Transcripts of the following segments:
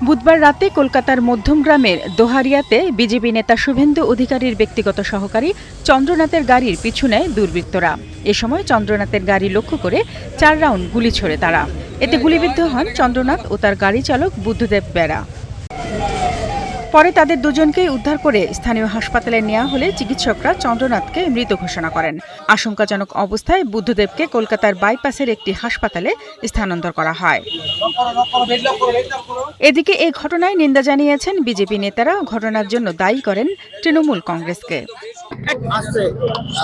বুধবার রাতে কলকাতার মধ্যমগ্রামের দোহারিয়াতে বিজেপি নেতা শুভেন্দু অধিকারীর ব্যক্তিগত সহকারী চন্দ্রনাথের গাড়ির পিছু নেয় দুর্বৃত্তরা। এ সময় চন্দ্রনাথের গাড়ি লক্ষ্য করে 4 রাউন্ড গুলি ছোড়ে তারা। এতে গুলিবিদ্ধ হন চন্দ্রনাথ ও তার গাড়ি চালক বুদ্ধদেব বেরা। পরে তাদের দুজনকেই উদ্ধার করে স্থানীয় হাসপাতালে নেওয়া হলে চিকিৎসকরা চন্দ্রনাথকে মৃত ঘোষণা করেন। আশঙ্কাজনক অবস্থায় বুদ্ধদেবকে কলকাতার বাইপাসের একটি হাসপাতালে স্থানান্তর করা হয়। এদিকে এই ঘটনায় নিন্দা জানিয়েছেন বিজেপি নেতারা। ঘটনার জন্য দায়ী করেন তৃণমূল কংগ্রেসকে।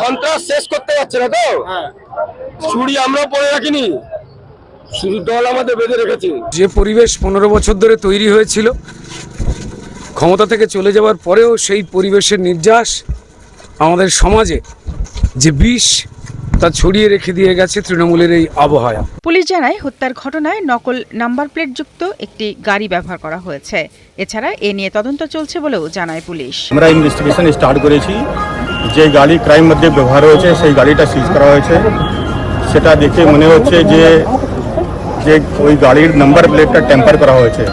সন্ত্রাস শেষ করতে যাচ্ছে না তো, ছুরি আমরা পরে রাখিনি, শুধু দল আমাদের বেঁধে রেখেছে। যে পরিবেশ 15 বছর ধরে তৈরি হয়েছিল, ক্ষমতা থেকে চলে যাওয়ার পরেও সেই পরিবেশের নির্যাস আমাদের সমাজে যে বিষ তা ছড়িয়ে রেখে দিয়ে গেছে তৃণমূলের এই আবহাওয়া। পুলিশ জানায় হত্যার ঘটনায় নকল নাম্বার প্লেটযুক্ত একটি গাড়ি ব্যবহার করা হয়েছে। এছাড়া এ নিয়ে তদন্ত চলছে বলেও জানায় পুলিশ। আমরা ইনভেস্টিগেশন স্টার্ট করেছি। যে গাড়ি ক্রাইম মধ্যে ব্যবহার হয়েছে সেই গাড়িটা সিজ করা হয়েছে। সেটা দেখে মনে হচ্ছে যে ওই গাড়ির নাম্বার প্লেটটা টেম্পার করা হয়েছে।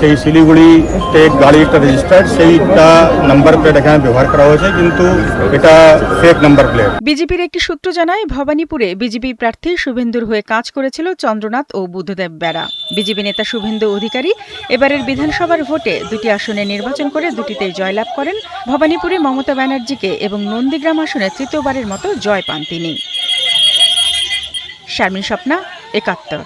সেই শিলিগুড়িতে গাড়িটা রেজিস্টার্ড, সেইটা নাম্বার প্লেট এখানে ব্যবহার করা হয়েছে, কিন্তু এটা ফেক নাম্বার প্লেট। বিজেপির একটি সূত্র জানায় ভবানীপুরে বিজেপি প্রার্থী শুভেন্দুর হয়ে কাজ করেছিল চন্দ্রনাথ ও বুদ্ধদেব বেরা। বিজেপি নেতা শুভেন্দু অধিকারী এবারের বিধানসভার ভোটে 2টি আসনে নির্বাচন করে 2টিতেই জয়লাভ করেন। ভবানীপুরে মমতা ব্যানার্জিকে এবং নন্দীগ্রাম আসনে তৃতীয়বারের মতো জয় পান তিনি। শারমিন স্বপ্না, 71।